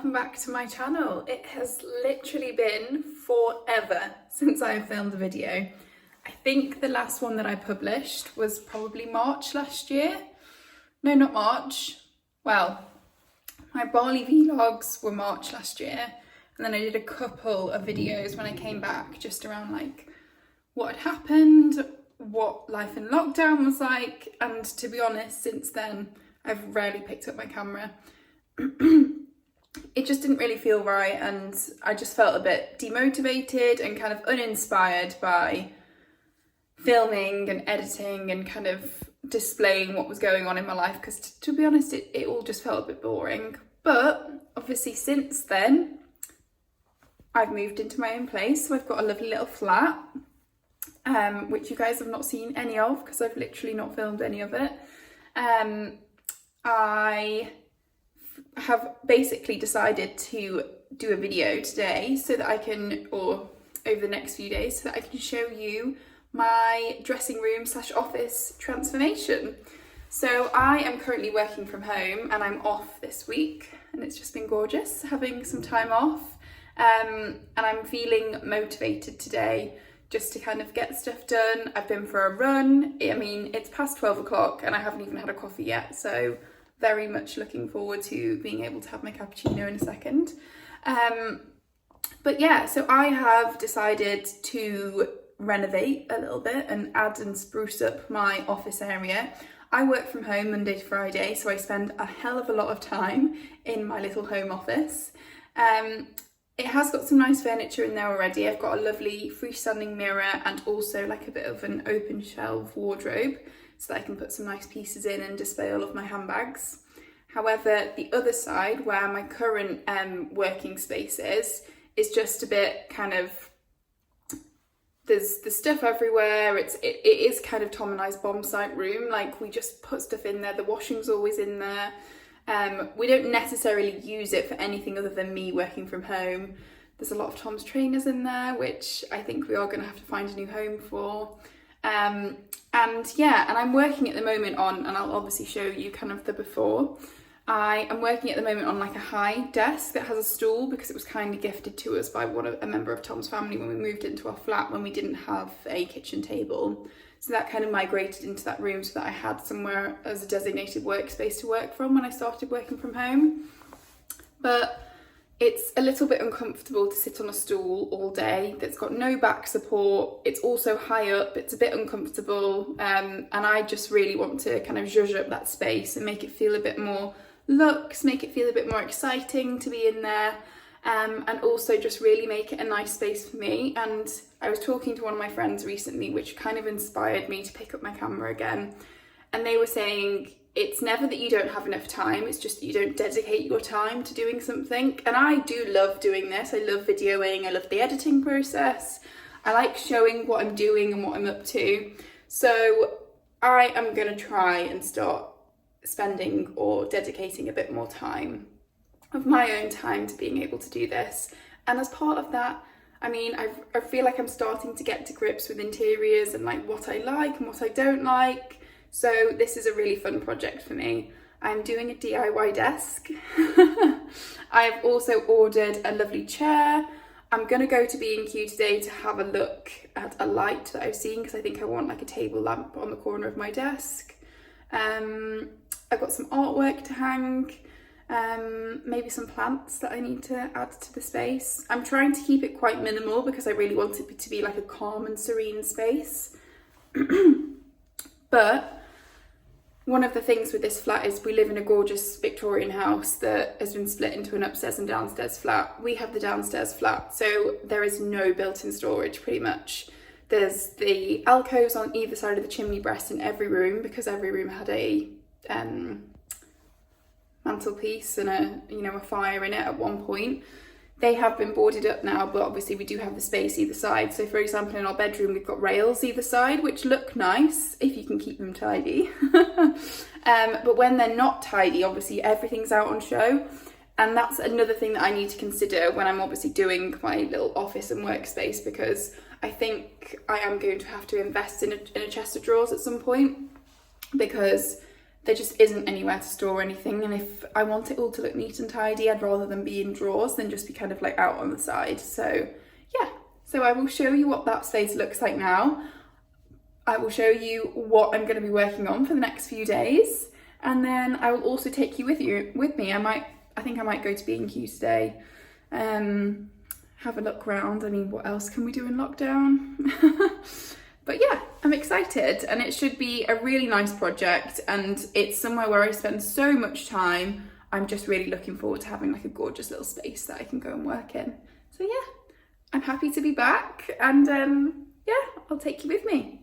welcome back to my channel. It has literally been forever since I filmed a video. I think the last one that I published was probably March last year. No, not March. Well, my Bali vlogs were March last year, and then I did a couple of videos when I came back just around like what had happened, what life in lockdown was like, and to be honest, since then I've rarely picked up my camera. It just didn't really feel right, and I just felt a bit demotivated and kind of uninspired by filming and editing and kind of displaying what was going on in my life, because to be honest it all just felt a bit boring. But obviously since then I've moved into my own place, so I've got a lovely little flat, which you guys have not seen any of because I've literally not filmed any of it. I have basically decided to do a video today so that I can, or over the next few days, so that I can show you my dressing room / office transformation. So I am currently working from home and I'm off this week, and it's just been gorgeous having some time off, and I'm feeling motivated today just to kind of get stuff done. I've been for a run. I mean, it's past 12 o'clock and I haven't even had a coffee yet, so very much looking forward to being able to have my cappuccino in a second. But yeah, so I have decided to renovate a little bit and add and spruce up my office area. I work from home Monday to Friday, so I spend a hell of a lot of time in my little home office. It has got some nice furniture in there already. I've got a lovely freestanding mirror and also like a bit of an open shelf wardrobe, so that I can put some nice pieces in and display all of my handbags. However, the other side, where my current working space is just a bit kind of, there's stuff everywhere. It is kind of Tom and I's bomb site room. Like, we just put stuff in there. The washing's always in there. We don't necessarily use it for anything other than me working from home. There's a lot of Tom's trainers in there, which I think we are going to have to find a new home for. And I'm working at the moment on, and I'll obviously show you kind of the before. I am working at the moment on like a high desk that has a stool, because it was kindly gifted to us by a member of Tom's family when we moved into our flat when we didn't have a kitchen table. So that kind of migrated into that room so that I had somewhere as a designated workspace to work from when I started working from home. But it's a little bit uncomfortable to sit on a stool all day that's got no back support. It's also high up, it's a bit uncomfortable, and I just really want to kind of zhuzh up that space and make it feel a bit more luxe, make it feel a bit more exciting to be in there, and also just really make it a nice space for me. And I was talking to one of my friends recently, which kind of inspired me to pick up my camera again, and they were saying it's never that you don't have enough time, it's just that you don't dedicate your time to doing something. And I do love doing this. I love videoing, I love the editing process, I like showing what I'm doing and what I'm up to. So I am going to try and start spending or dedicating a bit more time of my own time to being able to do this. And as part of that, I mean, I feel like I'm starting to get to grips with interiors and like what I like and what I don't like. So this is a really fun project for me. I'm doing a DIY desk. I've also ordered a lovely chair. I'm gonna go to B&Q today to have a look at a light that I've seen, because I think I want like a table lamp on the corner of my desk. I've got some artwork to hang, maybe some plants that I need to add to the space. I'm trying to keep it quite minimal because I really want it to be like a calm and serene space. But one of the things with this flat is we live in a gorgeous Victorian house that has been split into an upstairs and downstairs flat. We have the downstairs flat, so there is no built-in storage pretty much. There's the alcoves on either side of the chimney breast in every room, because every room had a mantelpiece and a fire in it at one point. They have been boarded up now, but obviously we do have the space either side. So for example, in our bedroom, we've got rails either side, which look nice if you can keep them tidy. But when they're not tidy, obviously everything's out on show. And that's another thing that I need to consider when I'm obviously doing my little office and workspace, because I think I am going to have to invest in a chest of drawers at some point, because there just isn't anywhere to store anything, and if I want it all to look neat and tidy, I'd rather them be in drawers than just be kind of like out on the side. So yeah, so I will show you what that space looks like now. I will show you what I'm going to be working on for the next few days, and then I will also take you with me. I think I might go to B&Q today, have a look around. I mean, what else can we do in lockdown? But yeah, I'm excited, and it should be a really nice project, and it's somewhere where I spend so much time. I'm just really looking forward to having like a gorgeous little space that I can go and work in. So yeah, I'm happy to be back, and yeah, I'll take you with me.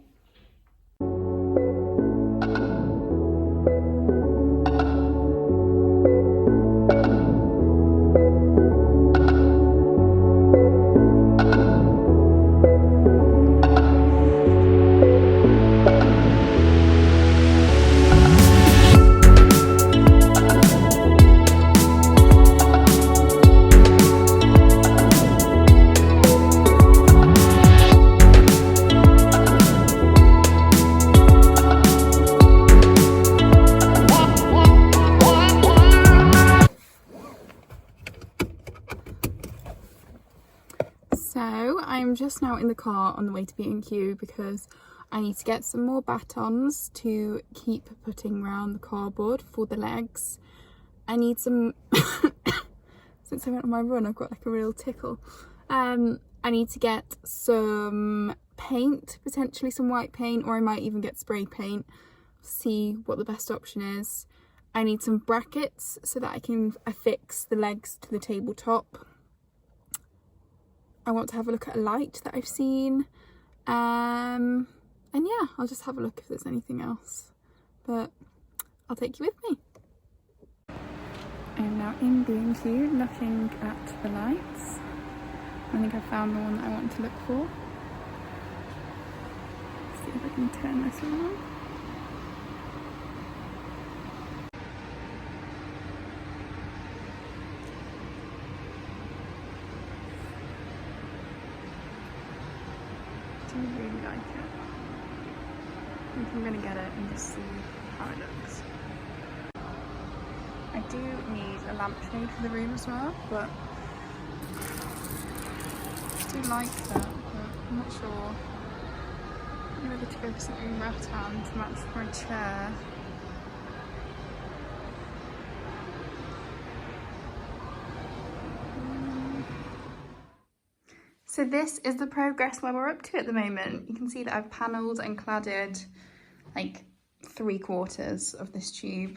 So I'm just now in the car on the way to B&Q because I need to get some more batons to keep putting around the cardboard for the legs. I need some, since I went on my run, I've got like a real tickle. I need to get some paint, potentially some white paint, or I might even get spray paint, see what the best option is. I need some brackets so that I can affix the legs to the tabletop. I want to have a look at a light that I've seen, and yeah, I'll just have a look if there's anything else, but I'll take you with me. I am now in B&Q looking at the lights. I think I found the one that I want to look for. Let's see if I can turn this on. I really like it. I think I'm going to get it and just see how it looks. I do need a lampshade for the room as well, but I do like that, but I'm not sure. I'm ready to go for something rattan to match my chair. So this is the progress where we're up to at the moment. You can see that I've panelled and cladded like 3/4 of this tube.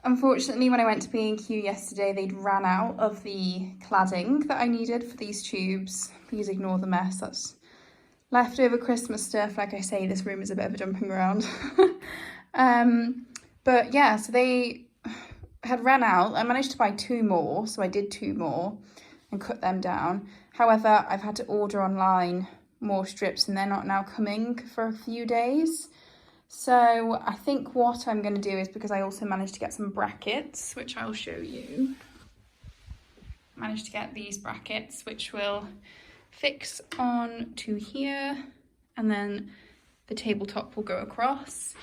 Unfortunately, when I went to B&Q yesterday, they'd ran out of the cladding that I needed for these tubes. Please ignore the mess, that's leftover Christmas stuff. Like I say, this room is a bit of a jumping around. But yeah, so they had ran out. I managed to buy 2 more, so I did 2 more and cut them down. However, I've had to order online more strips and they're not now coming for a few days. So I think what I'm going to do is, because I also managed to get some brackets, which I'll show you. Managed to get these brackets, which will fix on to here, and then the tabletop will go across.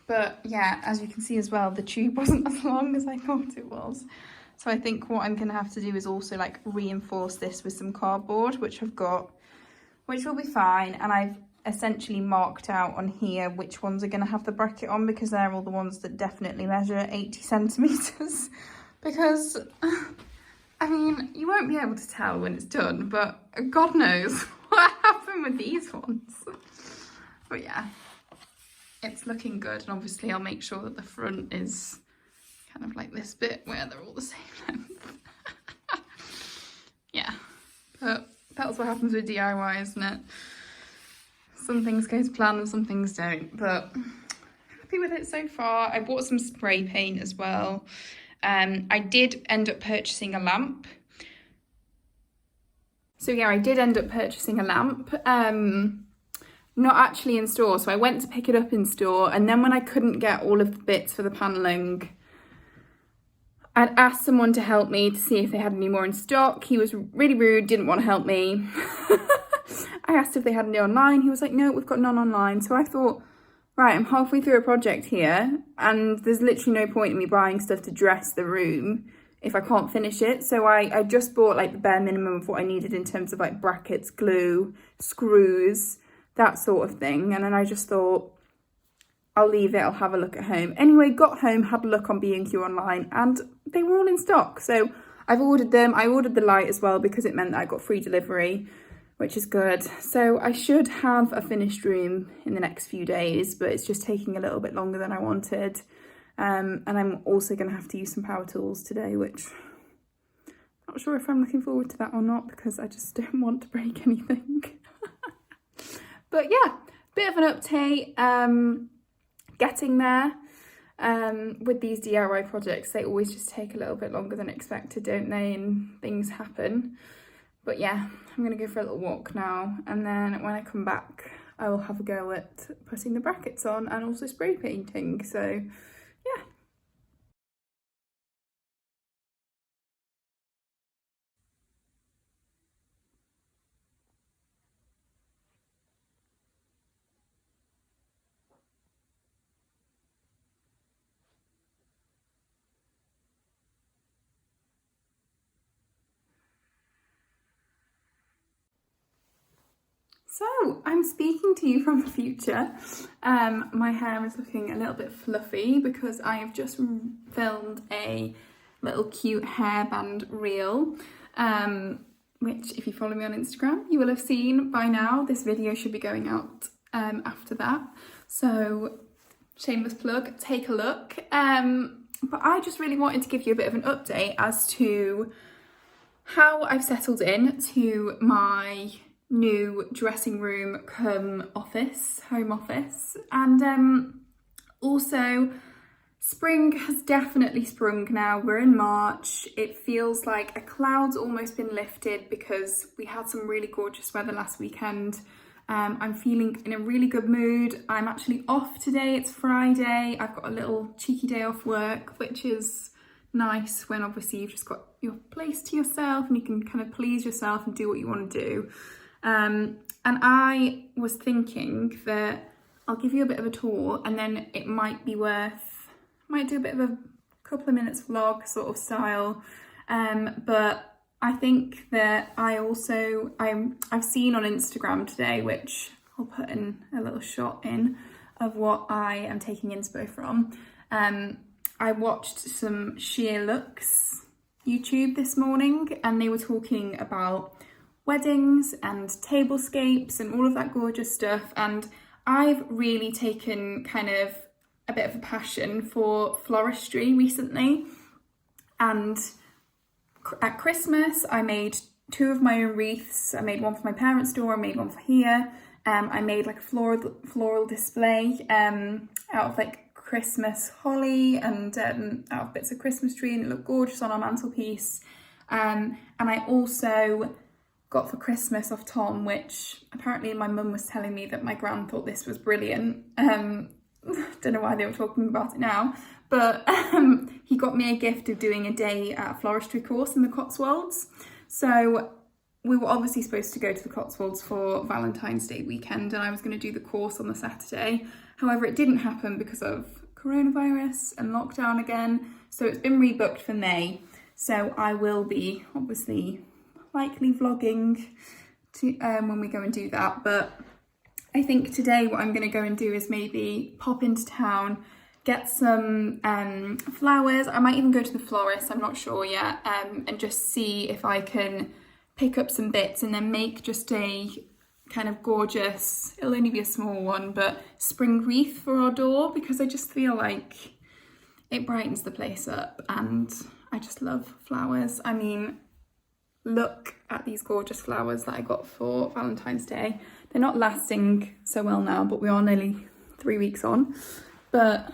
But yeah, as you can see as well, the tube wasn't as long as I thought it was. So I think what I'm going to have to do is also like reinforce this with some cardboard, which I've got, which will be fine. And I've essentially marked out on here which ones are going to have the bracket on, because they're all the ones that definitely measure 80 centimetres. Because, I mean, you won't be able to tell when it's done, but God knows what happened with these ones. But yeah, it's looking good. And obviously I'll make sure that the front is kind of like this bit where they're all the same length. Yeah, but that's what happens with DIY, isn't it? Some things go to plan and some things don't, but happy with it so far. I bought some spray paint as well. I did end up purchasing a lamp. So yeah, I did end up purchasing a lamp. Not actually in store, so I went to pick it up in store, and then when I couldn't get all of the bits for the panelling, I'd asked someone to help me to see if they had any more in stock. He was really rude, didn't want to help me. I asked if they had any online. He was like, no, we've got none online. So I thought, Right, I'm halfway through a project here and there's literally no point in me buying stuff to dress the room if I can't finish it. So I just bought like the bare minimum of what I needed in terms of like brackets, glue, screws, that sort of thing. And then I just thought, I'll leave it, I'll have a look at home. Anyway, got home, had a look on B&Q online and they were all in stock. So I've ordered them. I ordered the light as well because it meant that I got free delivery, which is good. So I should have a finished room in the next few days, but it's just taking a little bit longer than I wanted. And I'm also going to have to use some power tools today, which I'm not sure if I'm looking forward to that or not because I just don't want to break anything. But yeah, bit of an update, getting there. With these DIY projects, they always just take a little bit longer than expected, don't they? And things happen. But yeah, I'm going to go for a little walk now. And then when I come back, I will have a go at putting the brackets on and also spray painting. So yeah. So I'm speaking to you from the future. My hair is looking a little bit fluffy because I have just filmed a little cute hairband reel, which if you follow me on Instagram, you will have seen by now. This video should be going out after that. So shameless plug, take a look. But I just really wanted to give you a bit of an update as to how I've settled in to my new dressing room cum office, home office. And also spring has definitely sprung now. We're in March. It feels like a cloud's almost been lifted because we had some really gorgeous weather last weekend. I'm feeling in a really good mood. I'm actually off today. It's Friday. I've got a little cheeky day off work, which is nice when obviously you've just got your place to yourself and you can kind of please yourself and do what you want to do. And I was thinking that I'll give you a bit of a tour and then it might be might do a bit of a couple of minutes vlog sort of style. But I think that I've seen on Instagram today, which I'll put in a little shot in of what I am taking inspo from. I watched some Sheer Looks YouTube this morning and they were talking about weddings and tablescapes and all of that gorgeous stuff, and I've really taken kind of a bit of a passion for floristry recently. And at Christmas I made 2 of my own wreaths. I made one for my parents' door, I made one for here. I made like a floral display out of like Christmas holly and out of bits of Christmas tree, and it looked gorgeous on our mantelpiece. And I also got for Christmas off Tom, which apparently my mum was telling me that my gran thought this was brilliant. Don't know why they were talking about it now, but he got me a gift of doing a day at a floristry course in the Cotswolds. So we were obviously supposed to go to the Cotswolds for Valentine's Day weekend and I was going to do the course on the Saturday. However, it didn't happen because of coronavirus and lockdown again. So it's been rebooked for May. So I will be obviously likely vlogging to when we go and do that. But I think today what I'm going to go and do is maybe pop into town, get some flowers. I might even go to the florist, I'm not sure yet, and just see if I can pick up some bits and then make just a kind of gorgeous, it'll only be a small one, but spring wreath for our door, because I just feel like it brightens the place up and I just love flowers. I mean, look at these gorgeous flowers that I got for Valentine's Day. They're not lasting so well now, but we are nearly 3 weeks on. But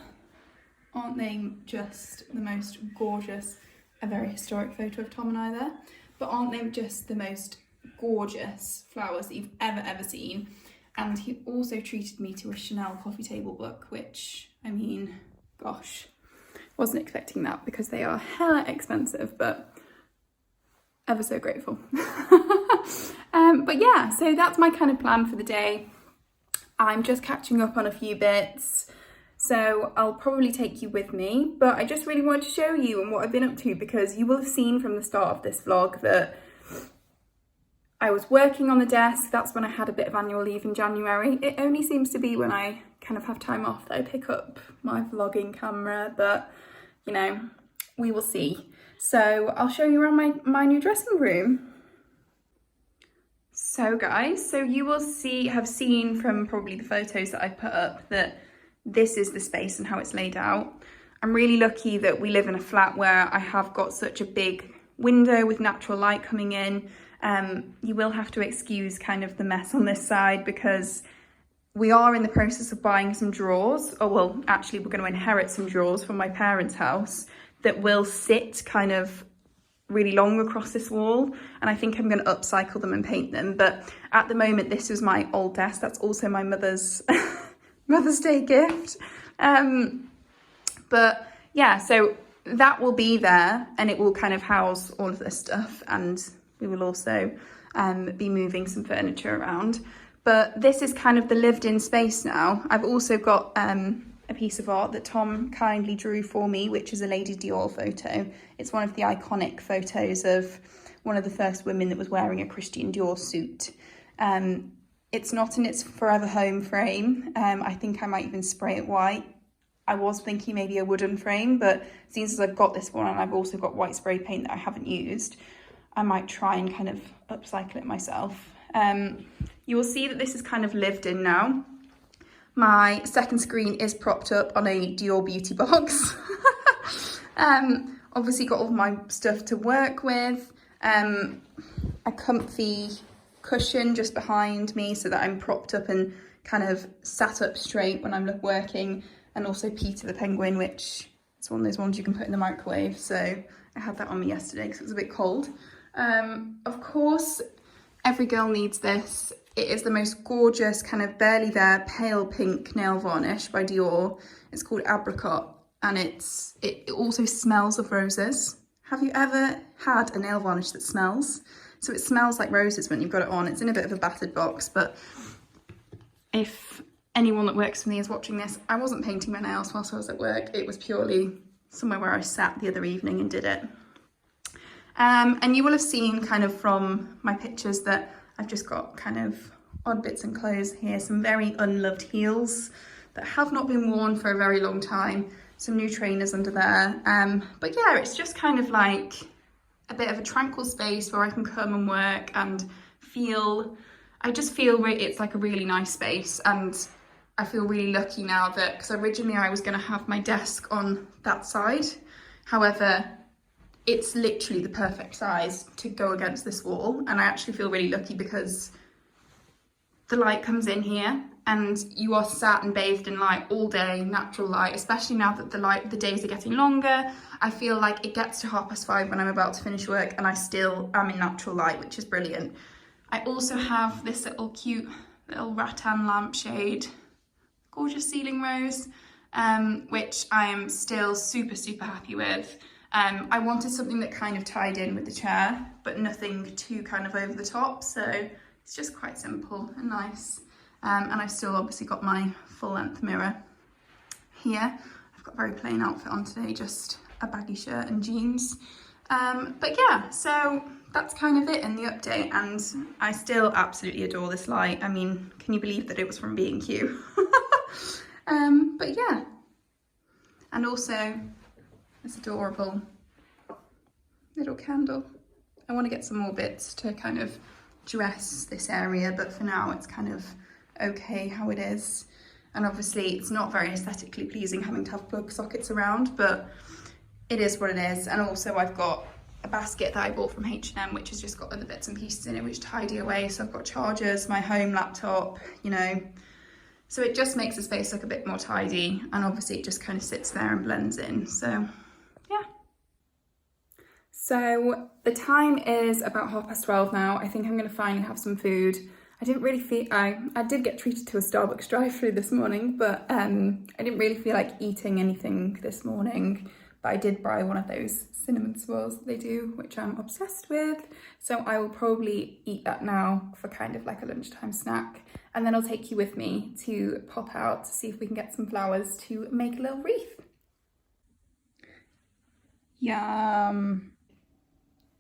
aren't they just the most gorgeous? A very historic photo of Tom and I there. But aren't they just the most gorgeous flowers that you've ever seen? And he also treated me to a Chanel coffee table book, which, I mean, gosh, wasn't expecting that because they are hella expensive, but ever so grateful. But yeah, so that's my kind of plan for the day. I'm just catching up on a few bits, so I'll probably take you with me, but I just really wanted to show you and what I've been up to, because you will have seen from the start of this vlog that I was working on the desk. That's when I had a bit of annual leave in January. It only seems to be when I kind of have time off that I pick up my vlogging camera, but you know, we will see. So I'll show you around my new dressing room. So guys, so you will have seen from probably the photos that I've put up that this is the space and how it's laid out. I'm really lucky that we live in a flat where I have got such a big window with natural light coming in. You will have to excuse kind of the mess on this side because we are in the process of buying some drawers. Oh, well, actually we're going to inherit some drawers from my parents' house that will sit kind of really long across this wall, and I think I'm going to upcycle them and paint them. But at the moment, this is my old desk. That's also my mother's Mother's Day gift. But yeah, so that will be there, and it will kind of house all of this stuff, and we will also be moving some furniture around. But this is kind of the lived-in space now. I've also got a piece of art that Tom kindly drew for me, which is a Lady Dior photo. It's one of the iconic photos of one of the first women that was wearing a Christian Dior suit. It's not in its forever home frame. I think I might even spray it white. I was thinking maybe a wooden frame, but since I've got this one and I've also got white spray paint that I haven't used, I might try and kind of upcycle it myself. You will see that this is kind of lived in now. My second screen is propped up on a Dior beauty box. Obviously got all my stuff to work with. A comfy cushion just behind me so that I'm propped up and kind of sat up straight when I'm working. And also Peter the Penguin, which is one of those ones you can put in the microwave. So I had that on me yesterday because it was a bit cold. Of course, every girl needs this. It is the most gorgeous kind of barely there pale pink nail varnish by Dior. It's called Apricot, and it also smells of roses. Have you ever had a nail varnish that smells? So it smells like roses when you've got it on. It's in a bit of a battered box, but if anyone that works for me is watching this, I wasn't painting my nails whilst I was at work. It was purely somewhere where I sat the other evening and did it. And you will have seen kind of from my pictures that I've just got kind of odd bits and clothes here, some very unloved heels that have not been worn for a very long time, some new trainers under there. But yeah, it's just kind of like a bit of a tranquil space where I can come and work and I just feel it's like a really nice space. And I feel really lucky now that, because originally I was going to have my desk on that side. However, it's literally the perfect size to go against this wall, and I actually feel really lucky because the light comes in here and you are sat and bathed in light all day, natural light, especially now that the days are getting longer. I feel like it gets to 5:30 when I'm about to finish work and I still am in natural light, which is brilliant. I also have this little cute little rattan lampshade, gorgeous ceiling rose, which I am still super, super happy with. I wanted something that kind of tied in with the chair, but nothing too kind of over the top. So it's just quite simple and nice. And I've still obviously got my full length mirror here. I've got a very plain outfit on today, just a baggy shirt and jeans. But yeah, so that's kind of it in the update. And I still absolutely adore this light. I mean, can you believe that it was from B&Q? But yeah. And also, this adorable little candle. I want to get some more bits to kind of dress this area, but for now it's kind of okay how it is. And obviously it's not very aesthetically pleasing having to have plug sockets around, but it is what it is. And also I've got a basket that I bought from H&M, which has just got other bits and pieces in it which tidy away. So I've got chargers, my home laptop, you know, so it just makes the space look a bit more tidy, and obviously it just kind of sits there and blends in. So yeah. So the time is about 12:30 now. I think I'm going to finally have some food. I didn't really feel, I did get treated to a Starbucks drive-through this morning, but I didn't really feel like eating anything this morning. but I did buy one of those cinnamon swirls that they do, which I'm obsessed with. So I will probably eat that now for kind of like a lunchtime snack. And then I'll take you with me to pop out to see if we can get some flowers to make a little wreath. Yum.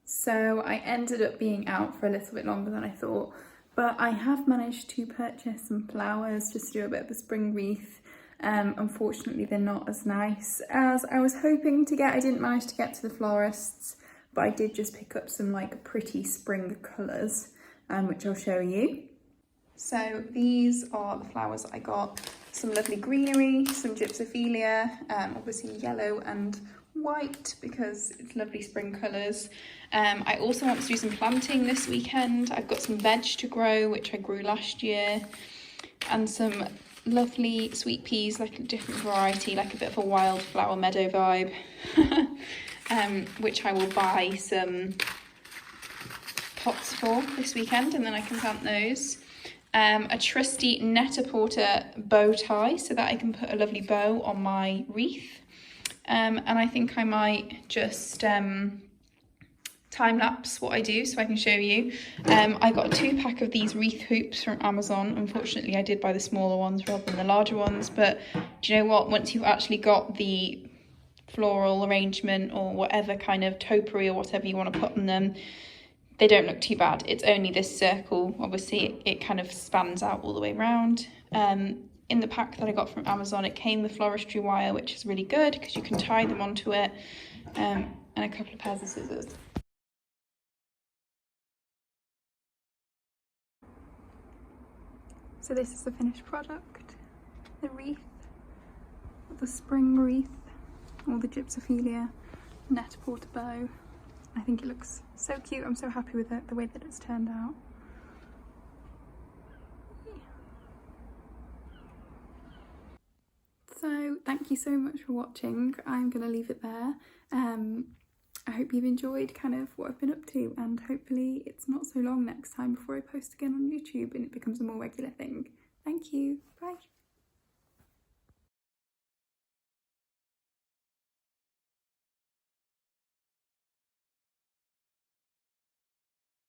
So I ended up being out for a little bit longer than I thought, but I have managed to purchase some flowers just to do a bit of a spring wreath. Unfortunately, they're not as nice as I was hoping to get. I didn't manage to get to the florists, but I did just pick up some like pretty spring colours, which I'll show you. So these are the flowers that I got. Some lovely greenery, some gypsophilia, obviously yellow and white because it's lovely spring colours. I also want to do some planting this weekend. I've got some veg to grow, which I grew last year, and some lovely sweet peas, like a different variety, like a bit of a wildflower meadow vibe, which I will buy some pots for this weekend, and then I can plant those. A trusty Net-a-Porter bow tie so that I can put a lovely bow on my wreath. And I think I might just time lapse what I do so I can show you. I got a 2-pack of these wreath hoops from Amazon. Unfortunately, I did buy the smaller ones rather than the larger ones, but do you know what? Once you've actually got the floral arrangement or whatever kind of topiary or whatever you want to put on them, they don't look too bad. It's only this circle, obviously it kind of spans out all the way around. In the pack that I got from Amazon, it came with floristry wire, which is really good because you can tie them onto it, and a couple of pairs of scissors. So this is the finished product, the wreath, the spring wreath, all the gypsophilia, Net-a-Porter bow. I think it looks so cute. I'm so happy with it, the way that it's turned out. So thank you so much for watching. I'm going to leave it there. I hope you've enjoyed kind of what I've been up to, and hopefully it's not so long next time before I post again on YouTube and it becomes a more regular thing. Thank you. Bye.